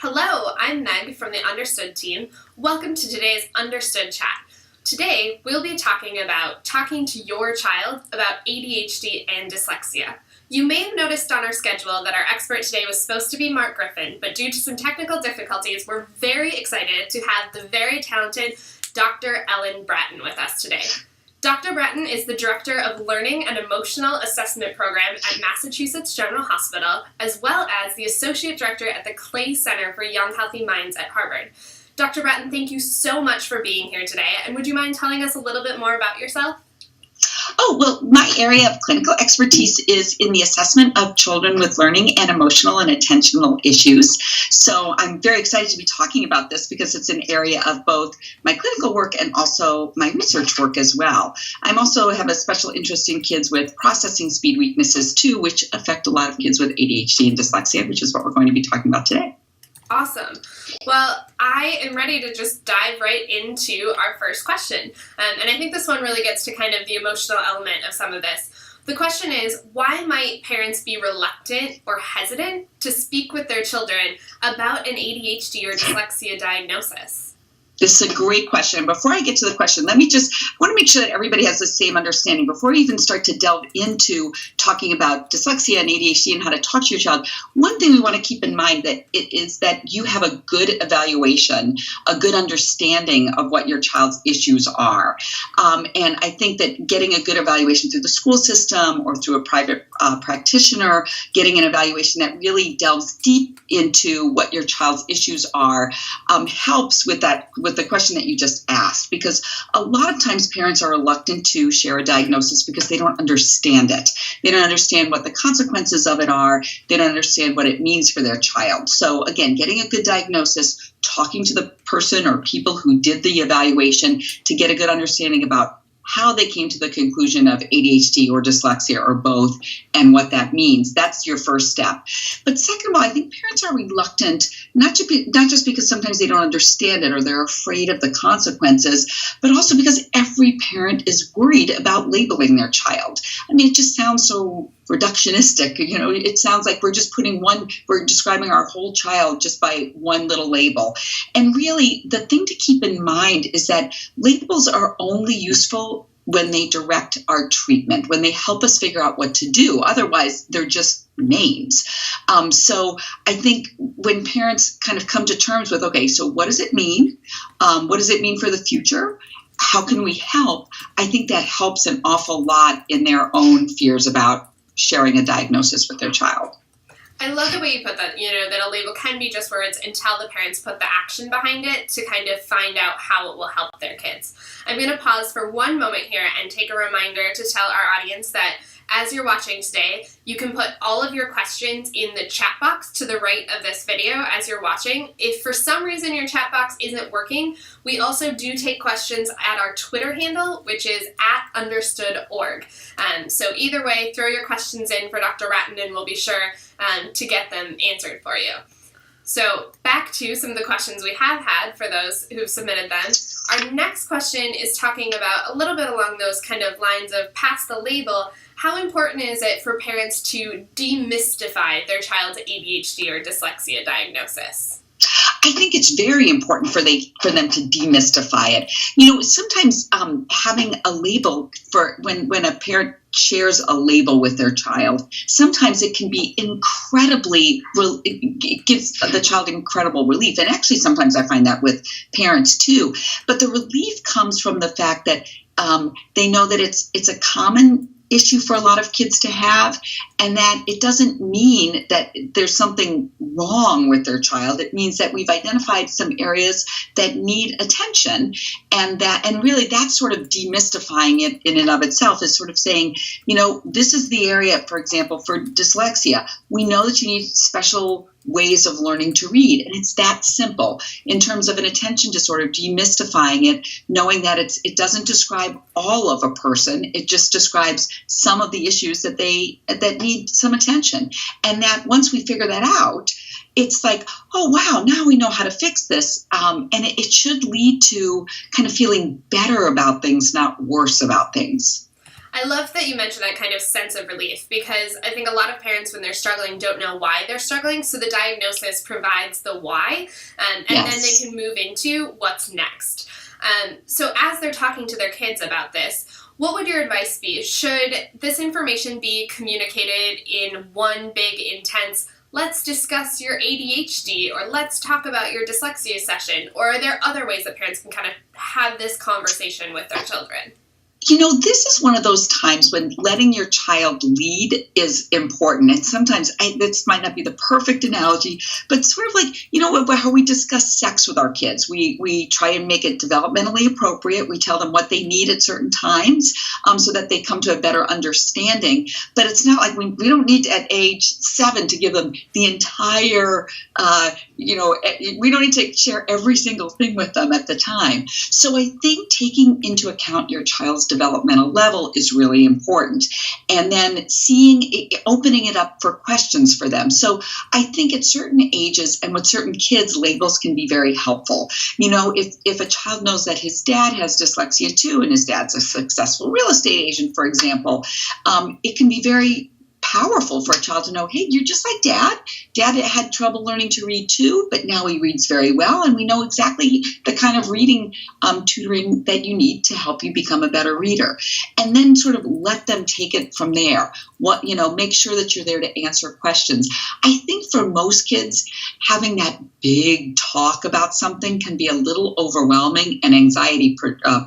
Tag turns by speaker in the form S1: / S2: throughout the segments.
S1: Hello, I'm Meg from the Understood team. Welcome to today's Understood Chat. Today, we'll be talking about talking to your child about ADHD and dyslexia. You may have noticed on our schedule that our expert today was supposed to be Mark Griffin, but due to some technical difficulties, we're very excited to have the very talented Dr. Ellen Braaten with us today. Dr. Braaten is the Director of Learning and Emotional Assessment Program at Massachusetts General Hospital, as well as the Associate Director at the Clay Center for Young Healthy Minds at Harvard. Dr. Braaten, thank you so much for being here today, and would you mind telling us a little bit more about yourself?
S2: Oh, well, my area of clinical expertise is in the assessment of children with learning and emotional and attentional issues. So I'm very excited to be talking about this because it's an area of both my clinical work and also my research work as well. I also have a special interest in kids with processing speed weaknesses too, which affect a lot of kids with ADHD and dyslexia, which is what we're going to be talking about today.
S1: Awesome. Well, I am ready to just dive right into our first question. And I think this one really gets to kind of the emotional element of some of this. The question is, why might parents be reluctant or hesitant to speak with their children about an ADHD or dyslexia diagnosis?
S2: This is a great question. Before I get to the question, I want to make sure that everybody has the same understanding. Before we even start to delve into talking about dyslexia and ADHD and how to talk to your child, one thing we want to keep in mind is that you have a good evaluation, a good understanding of what your child's issues are. And I think that getting a good evaluation through the school system or through a private practitioner, getting an evaluation that really delves deep into what your child's issues are, helps with the question that you just asked, because a lot of times parents are reluctant to share a diagnosis because they don't understand it. They don't understand what the consequences of it are. They don't understand what it means for their child. So again, getting a good diagnosis, talking to the person or people who did the evaluation to get a good understanding about how they came to the conclusion of ADHD or dyslexia or both and what that means. That's your first step. But second of all, I think parents are reluctant, not just because sometimes they don't understand it or they're afraid of the consequences, but also because every parent is worried about labeling their child. I mean, it just sounds so reductionistic. It sounds like we're describing our whole child just by one little label. And really, the thing to keep in mind is that labels are only useful when they direct our treatment, when they help us figure out what to do. Otherwise, they're just names. So I think when parents kind of come to terms with, okay, so what does it mean? What does it mean for the future? How can we help? I think that helps an awful lot in their own fears about sharing a diagnosis with their child.
S1: I love the way you put that, that a label can be just words until the parents put the action behind it to kind of find out how it will help their kids. I'm going to pause for one moment here and take a reminder to tell our audience that as you're watching today, you can put all of your questions in the chat box to the right of this video as you're watching. If for some reason your chat box isn't working, we also do take questions at our Twitter handle, which is @understood.org. So either way, throw your questions in for Dr. Braaten and we'll be sure to get them answered for you. So back to some of the questions we have had for those who've submitted them. Our next question is talking about a little bit along those kind of lines of past the label. How important is it for parents to demystify their child's ADHD or dyslexia diagnosis?
S2: I think it's very important for them to demystify it. Sometimes having a label for when a parent shares a label with their child, sometimes it can be it gives the child incredible relief. And actually, sometimes I find that with parents too. But the relief comes from the fact that they know that it's a common issue for a lot of kids to have, and that it doesn't mean that there's something wrong with their child. It means that we've identified some areas that need attention, and really that's sort of demystifying it in and of itself, is sort of saying, this is the area, for example, for dyslexia. We know that you need special ways of learning to read, and it's that simple. In terms of an attention disorder, demystifying it, knowing that it doesn't describe all of a person, it just describes some of the issues that need some attention. And that once we figure that out, it's like, oh, wow, now we know how to fix this. And it should lead to kind of feeling better about things, not worse about things.
S1: I love that you mentioned that kind of sense of relief, because I think a lot of parents, when they're struggling, don't know why they're struggling. So the diagnosis provides the why, and
S2: Yes.
S1: then they can move into what's next. So as they're talking to their kids about this, what would your advice be? Should this information be communicated in one big, intense, let's discuss your ADHD, or let's talk about your dyslexia session? Or are there other ways that parents can kind of have this conversation with their children?
S2: This is one of those times when letting your child lead is important. And sometimes this might not be the perfect analogy, but sort of like, how we discuss sex with our kids. We try and make it developmentally appropriate. We tell them what they need at certain times so that they come to a better understanding. But it's not like we don't need at age 7 to give them the entire, we don't need to share every single thing with them at the time. So I think taking into account your child's developmental level is really important. And then opening it up for questions for them. So I think at certain ages and with certain kids, labels can be very helpful. If a child knows that his dad has dyslexia too, and his dad's a successful real estate agent, for example, it can be very powerful for a child to know, hey, you're just like dad. Dad had trouble learning to read too, but now he reads very well. And we know exactly the kind of reading tutoring that you need to help you become a better reader. And then sort of let them take it from there. Make sure that you're there to answer questions. I think for most kids, having that big talk about something can be a little overwhelming and anxiety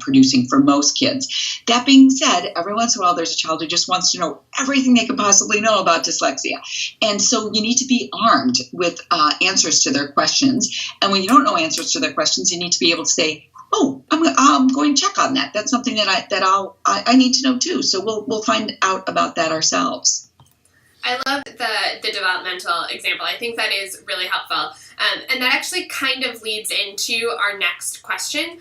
S2: producing for most kids. That being said, every once in a while, there's a child who just wants to know everything they can possibly know about dyslexia. And so you need to be armed with answers to their questions. And when you don't know answers to their questions, you need to be able to say, oh, I'm going to check on that. That's something that I need to know too. So we'll find out about that ourselves.
S1: I love the developmental example. I think that is really helpful. And that actually kind of leads into our next question,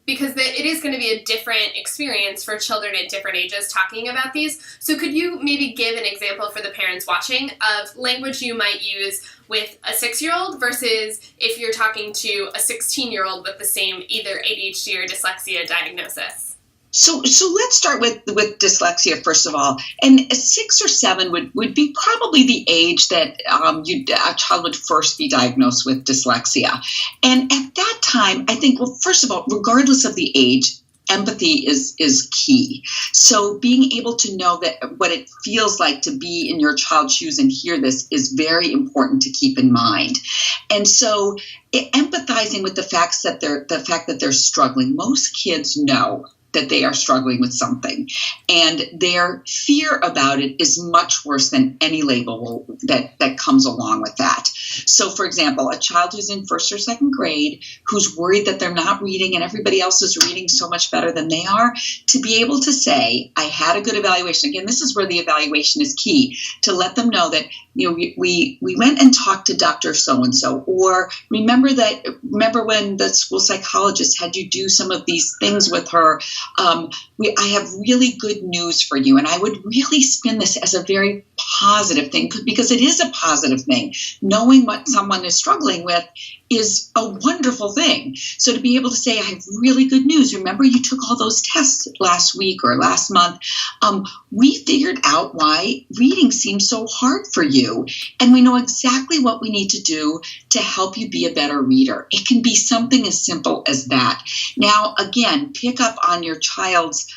S1: because it is going to be a different experience for children at different ages talking about these. So could you maybe give an example for the parents watching of language you might use with a 6-year-old versus if you're talking to a 16-year-old with the same either ADHD or dyslexia diagnosis?
S2: So let's start with dyslexia, first of all. And 6 or 7 would be probably the age that a child would first be diagnosed with dyslexia. And at that time, I think, well, first of all, regardless of the age, empathy is key. So being able to know that what it feels like to be in your child's shoes and hear this is very important to keep in mind. And so empathizing with the fact that they're struggling. Most kids know that they are struggling with something, and their fear about it is much worse than any label that comes along with that. So, for example, a child who's in 1st or 2nd grade who's worried that they're not reading and everybody else is reading so much better than they are, to be able to say, I had a good evaluation. Again, this is where the evaluation is key, to let them know that, we went and talked to Dr. So-and-so, or remember when the school psychologist had you do some of these things with her. I have really good news for you. And I would really spin this as a very positive thing, because it is a positive thing. Knowing what someone is struggling with is a wonderful thing. So to be able to say, I have really good news. Remember, you took all those tests last week or last month. We figured out why reading seems so hard for you. And we know exactly what we need to do to help you be a better reader. It can be something as simple as that. Now, again, pick up on your child's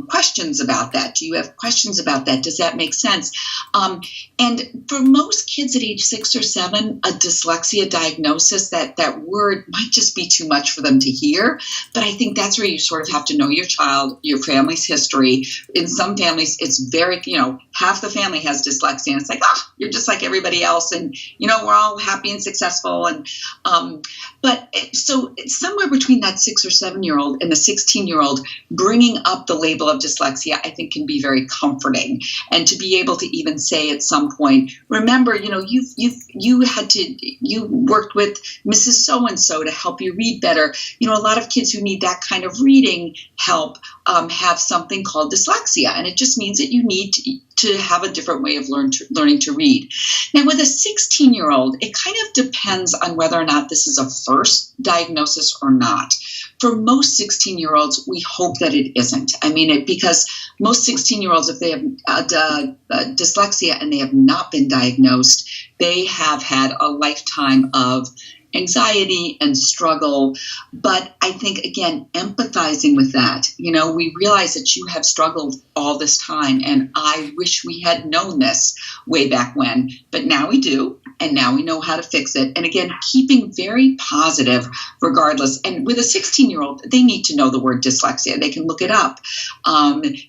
S2: questions about that. Do you have questions about that? Does that make sense? And for most kids at age 6 or 7, a dyslexia diagnosis, that word might just be too much for them to hear. But I think that's where you sort of have to know your child, your family's history. In some families, it's very, half the family has dyslexia, and it's like, you're just like everybody else, and we're all happy and successful. And but so somewhere between that 6 or 7-year-old and the 16-year-old, bringing up the label of dyslexia, I think, can be very comforting. And to be able to even say at some point, remember, you worked with Mrs. So-and-so to help you read better. A lot of kids who need that kind of reading help have something called dyslexia. And it just means that you need to have a different way of learning to read. Now, with a 16-year-old, it kind of depends on whether or not this is a first diagnosis or not. For most 16-year-olds, we hope that it isn't. I mean, because most 16-year-olds, if they have dyslexia and they have not been diagnosed, they have had a lifetime of anxiety and struggle. But I think, again, empathizing with that, we realize that you have struggled all this time, and I wish we had known this way back when, but now we do, and now we know how to fix it. And again, keeping very positive regardless. And with a 16-year-old, they need to know the word dyslexia. They can look it up.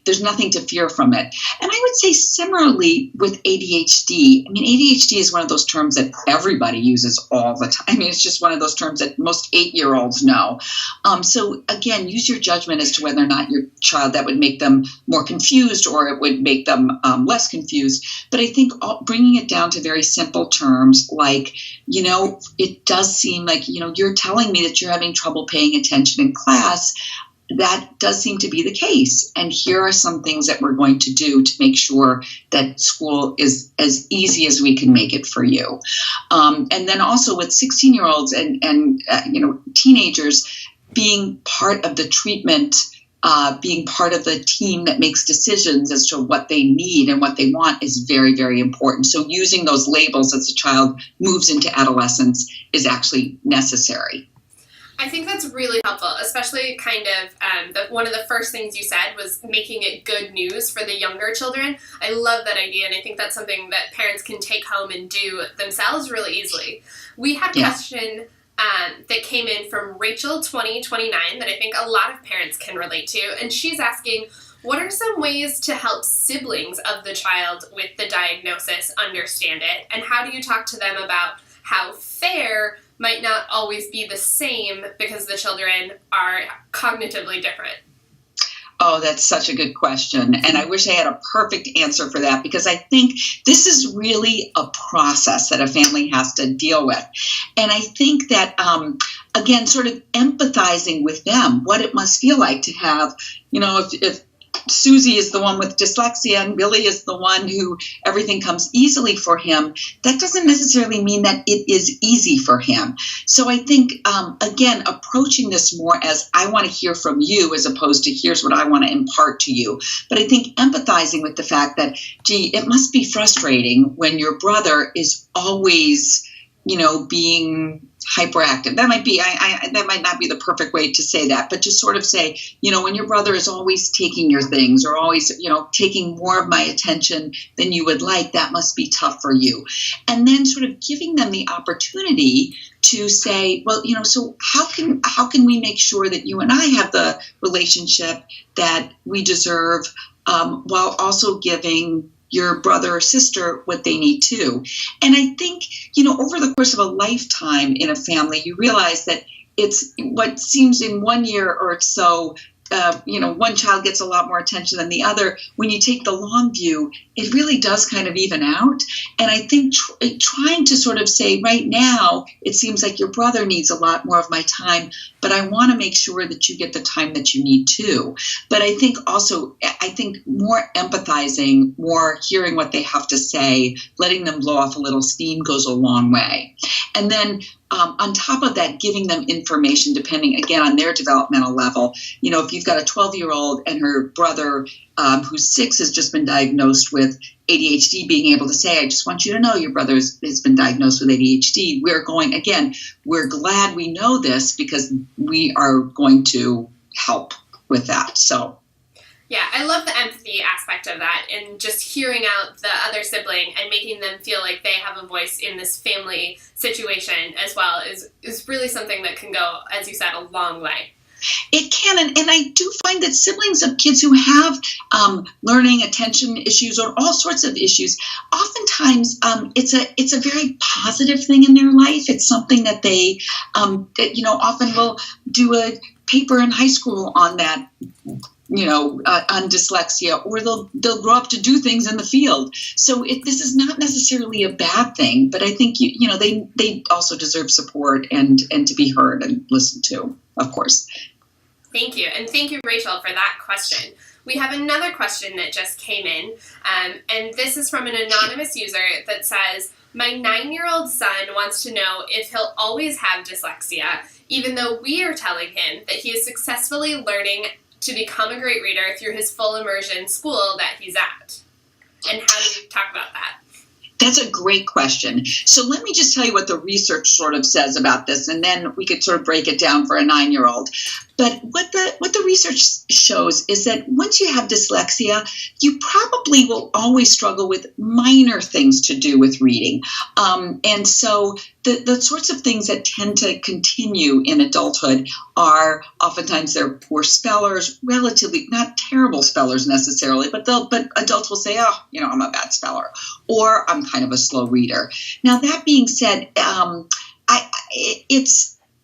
S2: There's nothing to fear from it. And I would say similarly with ADHD. I mean, ADHD is one of those terms that everybody uses all the time. I mean, it's just one of those terms that most 8-year-olds know. So again, use your judgment as to whether or not your child, that would make them more confused or it would make them less confused. But I think bringing it down to very simple terms like, it does seem like, you're telling me that you're having trouble paying attention in class. That does seem to be the case. And here are some things that we're going to do to make sure that school is as easy as we can make it for you. And then also with 16-year-olds and teenagers, being part of the treatment, being part of the team that makes decisions as to what they need and what they want is very, very important. So using those labels as a child moves into adolescence is actually necessary.
S1: I think that's really helpful, especially kind of one of the first things you said was making it good news for the younger children. I love that idea, and I think that's something that parents can take home and do themselves really easily. We had a question that came in from Rachel 2029 that I think a lot of parents can relate to, and she's asking, what are some ways to help siblings of the child with the diagnosis understand it, and how do you talk to them about how fair might not always be the same because the children are cognitively different?
S2: Oh, that's such a good question. And I wish I had a perfect answer for that, because I think this is really a process that a family has to deal with. And I think that, again, sort of empathizing with them, what it must feel like to have, if Susie is the one with dyslexia and Billy is the one who everything comes easily for him, that doesn't necessarily mean that it is easy for him. So I think, again, approaching this more as I want to hear from you as opposed to here's what I want to impart to you. But I think empathizing with the fact that, gee, it must be frustrating when your brother is always, being hyperactive. That might be, that might not be the perfect way to say that, but to sort of say, when your brother is always taking your things or always, taking more of my attention than you would like, that must be tough for you. And then sort of giving them the opportunity to say, well, so how can we make sure that you and I have the relationship that we deserve, while also giving your brother or sister what they need too. And I think, over the course of a lifetime in a family, you realize that it's what seems in 1 year or so, one child gets a lot more attention than the other. When you take the long view, it really does kind of even out. And I think trying to sort of say right now, it seems like your brother needs a lot more of my time, but I want to make sure that you get the time that you need too. But I think also, more empathizing, more hearing what they have to say, letting them blow off a little steam goes a long way. And then on top of that, giving them information depending, again, on their developmental level. If you've got a 12-year-old and her brother who's 6 has just been diagnosed with ADHD, being able to say, I just want you to know your brother has been diagnosed with ADHD. We're glad we know this because we are going to help with that. So.
S1: Yeah, I love the empathy aspect of that, and just hearing out the other sibling and making them feel like they have a voice in this family situation as well is really something that can go, as you said, a long way.
S2: It can, and I do find that siblings of kids who have learning attention issues or all sorts of issues, oftentimes it's a very positive thing in their life. It's something that they often will do a paper in high school on that, on dyslexia, or they'll grow up to do things in the field. So this is not necessarily a bad thing, but I think they also deserve support and to be heard and listened to, of course.
S1: Thank you, and thank you, Rachel, for that question. We have another question that just came in, and this is from an anonymous user that says, my 9-year-old son wants to know if he'll always have dyslexia, even though we are telling him that he is successfully learning to become a great reader through his full immersion school that he's at. And how do we talk about that?
S2: That's a great question. So let me just tell you what the research sort of says about this, and then we could sort of break it down for a 9-year-old. But what the research shows is that once you have dyslexia, you probably will always struggle with minor things to do with reading. And so the sorts of things that tend to continue in adulthood are oftentimes they're poor spellers, relatively not terrible spellers necessarily, but adults will say, oh, I'm a bad speller, or I'm kind of a slow reader. Now, that being said,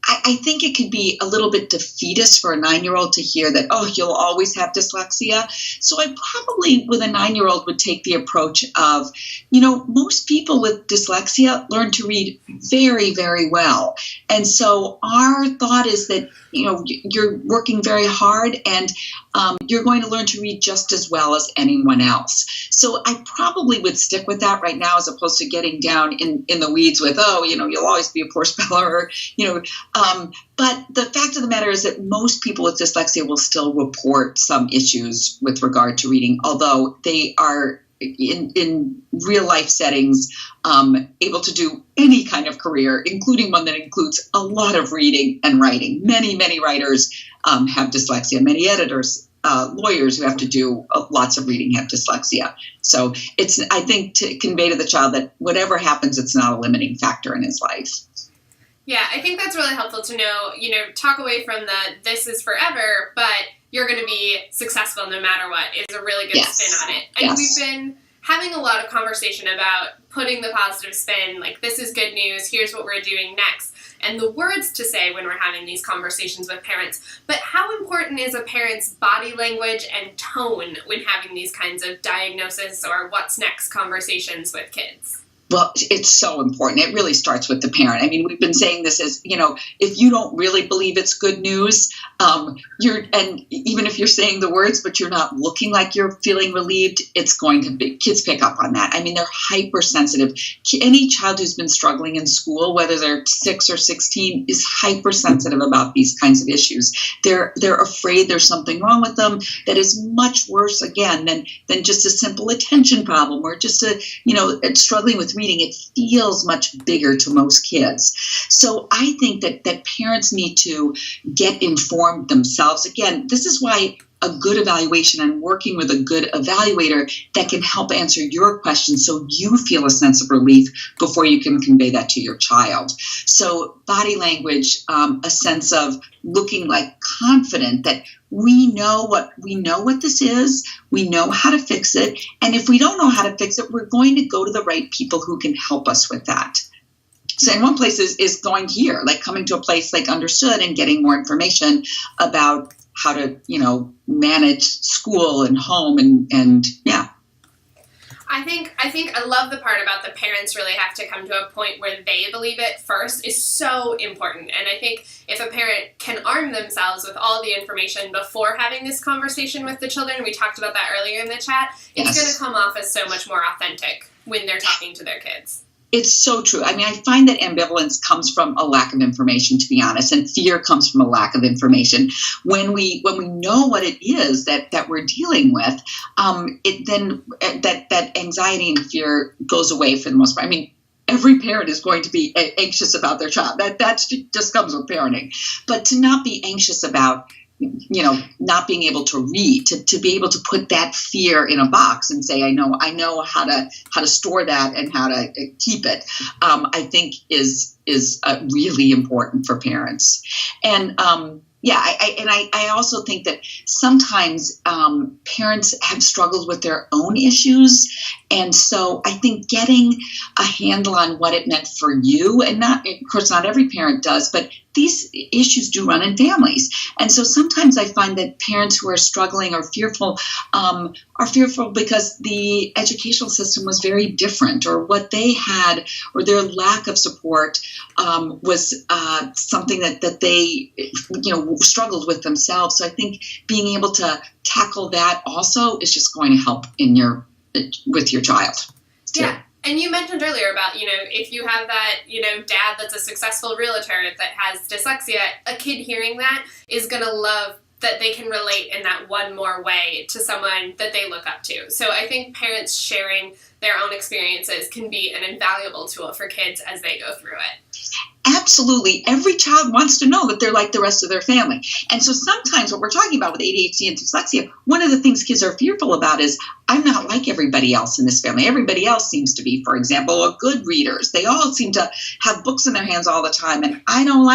S2: I think it could be a little bit defeatist for a 9-year-old to hear that, oh, you'll always have dyslexia. So I probably, with a 9-year-old, would take the approach of, most people with dyslexia learn to read very, very well. And so our thought is that, you're working very hard and you're going to learn to read just as well as anyone else. So I probably would stick with that right now as opposed to getting down in the weeds with, you'll always be a poor speller, but the fact of the matter is that most people with dyslexia will still report some issues with regard to reading, although they are in real life settings able to do any kind of career, including one that includes a lot of reading and writing. Many, many writers have dyslexia. Many editors, lawyers who have to do lots of reading have dyslexia. So I think to convey to the child that whatever happens, it's not a limiting factor in his life.
S1: Yeah, I think that's really helpful to know, talk away from this is forever, but you're going to be successful no matter what is a really good spin on it. And we've been having a lot of conversation about putting the positive spin, like this is good news, here's what we're doing next, and the words to say when we're having these conversations with parents. But how important is a parent's body language and tone when having these kinds of diagnosis or what's next conversations with kids?
S2: Well, it's so important. It really starts with the parent. I mean, we've been saying this as, if you don't really believe it's good news, and even if you're saying the words, but you're not looking like you're feeling relieved, it's going to be, kids pick up on that. I mean, they're hypersensitive. Any child who's been struggling in school, whether they're 6 or 16, is hypersensitive about these kinds of issues. They're afraid there's something wrong with them that is much worse, again, than just a simple attention problem or just struggling with reading. It feels much bigger to most kids. So I think that parents need to get informed themselves. Again, this is why a good evaluation and working with a good evaluator that can help answer your questions so you feel a sense of relief before you can convey that to your child. So body language, a sense of looking like confident that we know what this is, we know how to fix it, and if we don't know how to fix it, we're going to go to the right people who can help us with that. So in one place is going here, like coming to a place like Understood and getting more information about how to, manage school and home and yeah.
S1: I think I love the part about the parents really have to come to a point where they believe it first is so important. And I think if a parent can arm themselves with all the information before having this conversation with the children, we talked about that earlier in the chat, it's going to come off as so much more authentic when they're talking to their kids.
S2: It's so true. I mean, I find that ambivalence comes from a lack of information, to be honest, and fear comes from a lack of information. When we know what it is that we're dealing with, then that anxiety and fear goes away for the most part. I mean, every parent is going to be anxious about their child. That just comes with parenting. But to not be anxious about not being able to read, to be able to put that fear in a box and say, I know how to store that and how to keep it, I think is really important for parents. And I also think that sometimes parents have struggled with their own issues. And so I think getting a handle on what it meant for you, and of course, not every parent does, but these issues do run in families. And so sometimes I find that parents who are struggling or fearful because the educational system was very different, or what they had, or their lack of support was something that they, struggled with themselves. So I think being able to tackle that also is just going to help with your child too.
S1: Yeah. And you mentioned earlier about, if you have that, dad that's a successful realtor that has dyslexia, a kid hearing that is going to love that they can relate in that one more way to someone that they look up to. So I think parents sharing their own experiences can be an invaluable tool for kids as they go through it.
S2: Absolutely. Every child wants to know that they're like the rest of their family. And so sometimes what we're talking about with ADHD and dyslexia, one of the things kids are fearful about is, I'm not like everybody else in this family. Everybody else seems to be, for example, good readers. They all seem to have books in their hands all the time. And I don't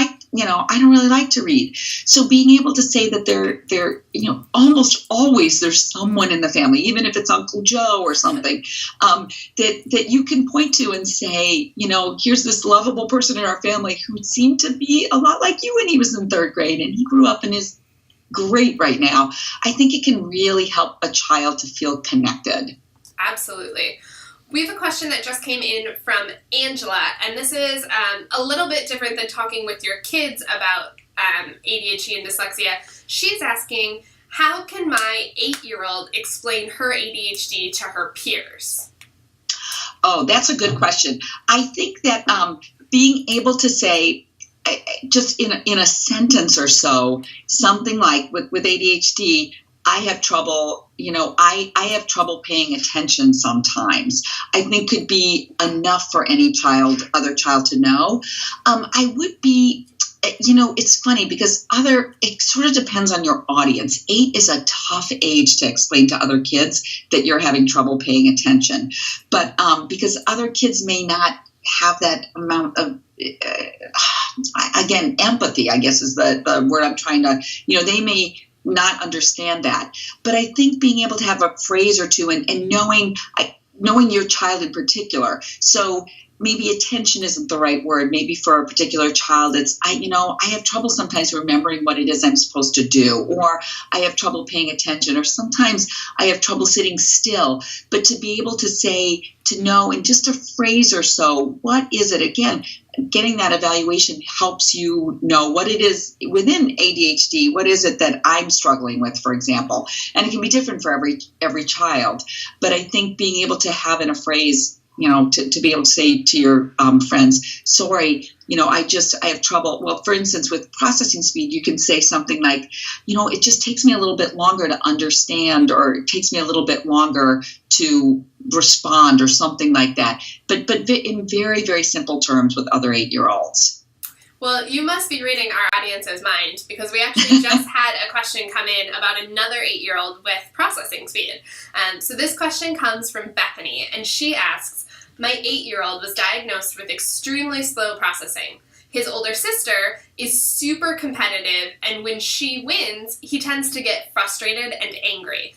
S2: really like to read. So being able to say that they're almost always there's someone in the family, even if it's Uncle Joe or something, that you can point to and say, here's this lovable person in our family who seemed to be a lot like you when he was in third grade, and he grew up and is great right now. I think it can really help a child to feel connected.
S1: Absolutely. We have a question that just came in from Angela, and this is a little bit different than talking with your kids about ADHD and dyslexia. She's asking, how can my 8-year-old explain her ADHD to her peers?
S2: Oh, that's a good question. I think that being able to say, just in a sentence or so, something like with ADHD, I have trouble, I have trouble paying attention sometimes, I think could be enough for any other child to know. I would be, it's funny because it sort of depends on your audience. 8 is a tough age to explain to other kids that you're having trouble paying attention. But because other kids may not have that amount of, again, empathy, I guess is the word I'm trying to, they may not understand that. But I think being able to have a phrase or two and knowing your child in particular. So maybe attention isn't the right word. Maybe for a particular child, it's, I have trouble sometimes remembering what it is I'm supposed to do, or I have trouble paying attention, or sometimes I have trouble sitting still. But to be able to say, to know in just a phrase or so, what is it? Again, getting that evaluation helps you know what it is within ADHD. What is it that I'm struggling with, for example? And it can be different for every child. But I think being able to have in a phrase, to be able to say to your friends, sorry, I have trouble. Well, for instance, with processing speed, you can say something like, it just takes me a little bit longer to understand, or it takes me a little bit longer to respond, or something like that. But in very, very simple terms with other 8-year-olds.
S1: Well, you must be reading our audience's mind, because we actually just had a question come in about another 8-year-old with processing speed. So this question comes from Bethany, and she asks, my 8-year-old was diagnosed with extremely slow processing. His older sister is super competitive, and when she wins, he tends to get frustrated and angry.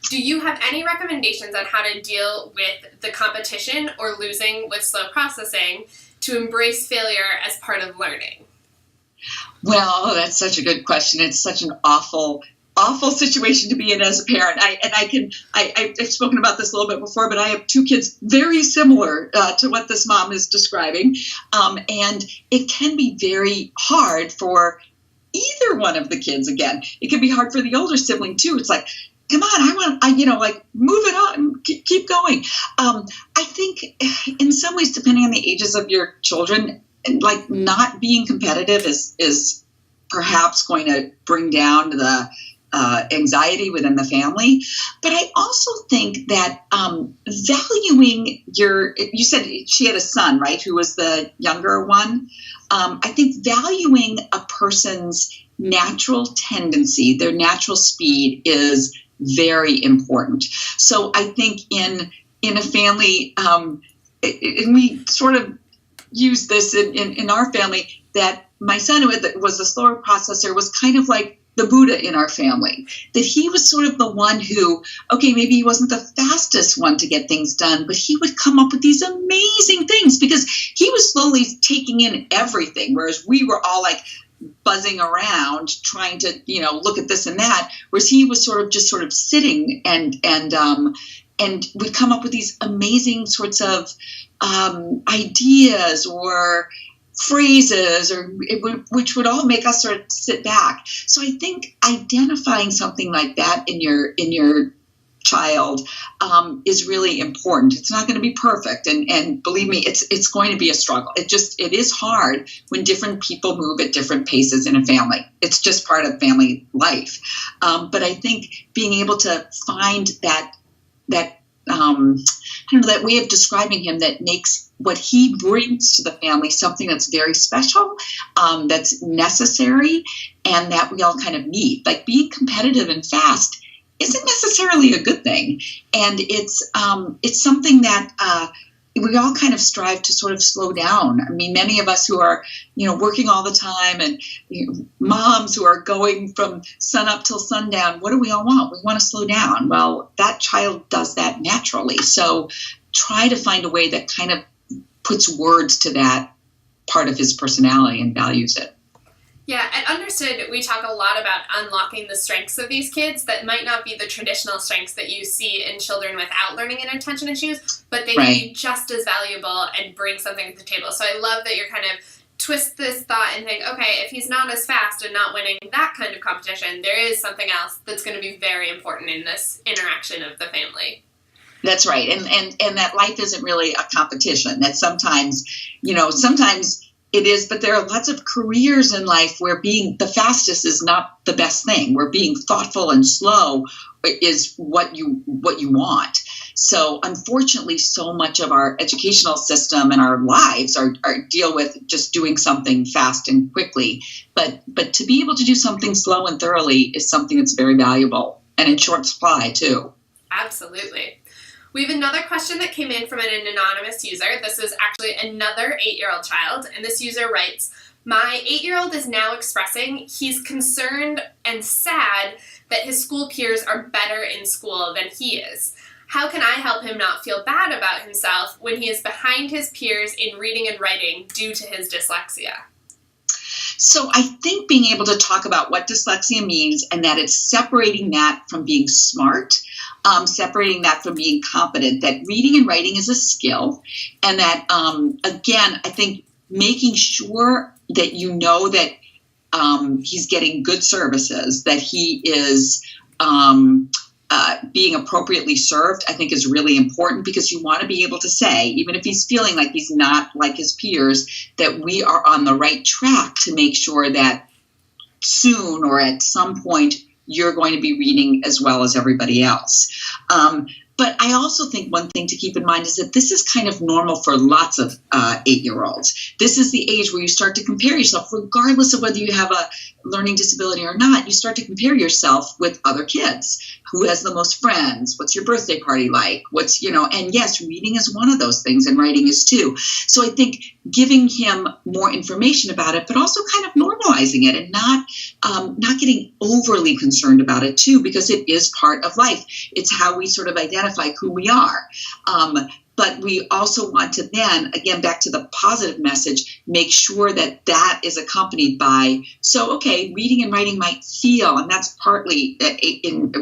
S1: Do you have any recommendations on how to deal with the competition or losing with slow processing to embrace failure as part of learning?
S2: Well, that's such a good question. It's such an awful situation to be in as a parent. I've spoken about this a little bit before, but I have 2 kids very similar to what this mom is describing. And it can be very hard for either one of the kids. Again, it can be hard for the older sibling too. It's like, come on, move it on, keep going. I think in some ways, depending on the ages of your children, like not being competitive is perhaps going to bring down the anxiety within the family. But I also think that valuing you said she had a son, right, who was the younger one. I think valuing a person's natural tendency, their natural speed, is very important. So I think in a family, and we sort of use this in our family, that my son, who was a slower processor, was kind of like the Buddha in our family, that he was sort of the one who, okay, maybe he wasn't the fastest one to get things done, but he would come up with these amazing things because he was slowly taking in everything, whereas we were all like, buzzing around trying to, look at this and that, whereas he was sort of sitting and would come up with these amazing sorts of ideas or phrases, which would all make us sort of sit back. So I think identifying something like that in your child is really important. It's not going to be perfect, and believe me, it's going to be a struggle. It is hard when different people move at different paces in a family. It's just part of family life. But I think being able to find that that way of describing him that makes what he brings to the family something that's very special, that's necessary, and that we all kind of need. Like being competitive and fast isn't necessarily a good thing, and it's something that we all kind of strive to sort of slow down. I mean, many of us who are working all the time, and moms who are going from sun up till sundown, what do we all want? We want to slow down. Well, that child does that naturally. So try to find a way that kind of puts words to that part of his personality and values it.
S1: Yeah, at Understood, we talk a lot about unlocking the strengths of these kids that might not be the traditional strengths that you see in children without learning and attention issues, but they can be just as valuable and bring something to the table. So I love that you're kind of twist this thought and think, okay, if he's not as fast and not winning that kind of competition, there is something else that's going to be very important in this interaction of the family.
S2: That's right. And that life isn't really a competition. That sometimes it is, but there are lots of careers in life where being the fastest is not the best thing, where being thoughtful and slow is what you want. So unfortunately, so much of our educational system and our lives are deal with just doing something fast and quickly. But to be able to do something slow and thoroughly is something that's very valuable and in short supply too.
S1: Absolutely. We have another question that came in from an anonymous user. This is actually another 8-year-old child, and this user writes, "My 8-year-old is now expressing he's concerned and sad that his school peers are better in school than he is. How can I help him not feel bad about himself when he is behind his peers in reading and writing due to his dyslexia?"
S2: So I think being able to talk about what dyslexia means and that it's separating that from being smart, separating that from being competent, that reading and writing is a skill, and that, again, I think making sure that that he's getting good services, that he is being appropriately served, I think is really important, because you want to be able to say, even if he's feeling like he's not like his peers, that we are on the right track to make sure that soon or at some point you're going to be reading as well as everybody else. But I also think one thing to keep in mind is that this is kind of normal for lots of 8-year-olds. This is the age where you start to compare yourself, regardless of whether you have a learning disability or not. You start to compare yourself with other kids. Who has the most friends? What's your birthday party like? And yes, reading is one of those things, and writing is too. So I think giving him more information about it, but also kind of normalizing it and not getting overly concerned about it too, because it is part of life. It's how we sort of identify who we are. But we also want to then, again, back to the positive message, make sure that that is accompanied by, reading and writing might feel, and that's partly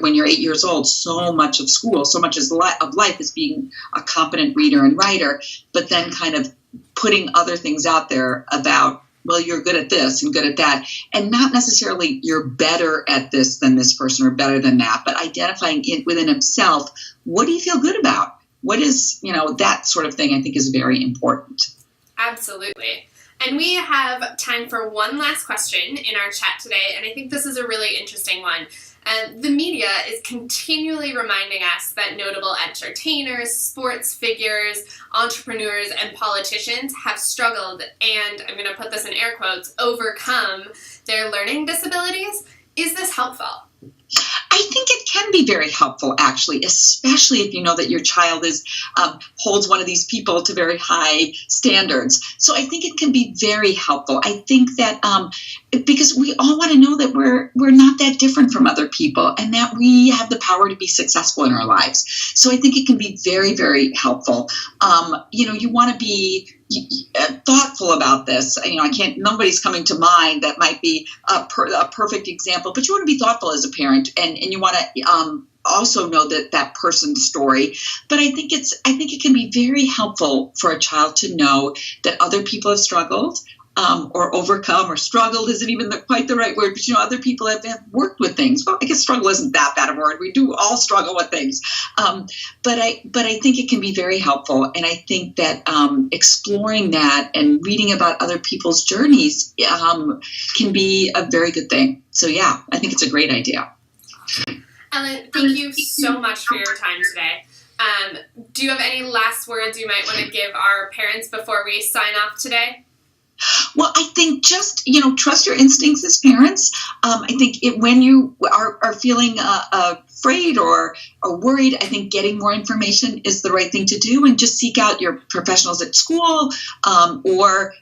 S2: when you're 8 years old, so much of school, so much of life is being a competent reader and writer, but then kind of putting other things out there about, well, you're good at this and good at that, and not necessarily you're better at this than this person or better than that, but identifying it within himself, what do you feel good about? What is, that sort of thing I think is very important.
S1: Absolutely. And we have time for one last question in our chat today, and I think this is a really interesting one. The media is continually reminding us that notable entertainers, sports figures, entrepreneurs, and politicians have struggled and, I'm going to put this in air quotes, overcome their learning disabilities. Is this helpful?
S2: I think it can be very helpful, actually, especially if you know that your child holds one of these people to very high standards. So I think it can be very helpful. I think that because we all want to know that we're not that different from other people and that we have the power to be successful in our lives. So I think it can be very, very helpful. You want to be thoughtful about this. I can't. Nobody's coming to mind that might be a perfect example, but you want to be thoughtful as a parent, and you want to also know that person's story. But I think it can be very helpful for a child to know that other people have struggled. Or overcome, or struggled isn't even quite the right word, but other people have worked with things. Well, I guess struggle isn't that bad a word. We do all struggle with things, but I think it can be very helpful, and I think that exploring that and reading about other people's journeys can be a very good thing. So yeah, I think it's a great idea.
S1: Ellen, thank you so much for your time today. Do you have any last words you might want to give our parents before we sign off today?
S2: Well, I think just, trust your instincts as parents. I think when you are feeling afraid or worried, I think getting more information is the right thing to do, and just seek out your professionals at school or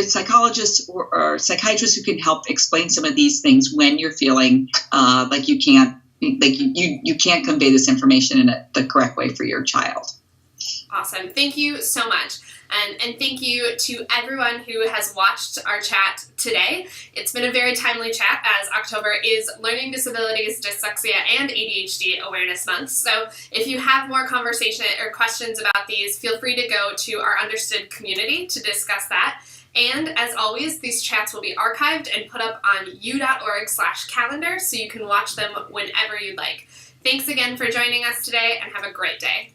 S2: psychologists or psychiatrists who can help explain some of these things when you're feeling like you can't convey this information in the correct way for your child.
S1: Awesome. Thank you so much. And thank you to everyone who has watched our chat today. It's been a very timely chat, as October is Learning Disabilities, Dyslexia, and ADHD Awareness Month. So if you have more conversation or questions about these, feel free to go to our Understood community to discuss that. And as always, these chats will be archived and put up on u.org/calendar, so you can watch them whenever you'd like. Thanks again for joining us today, and have a great day.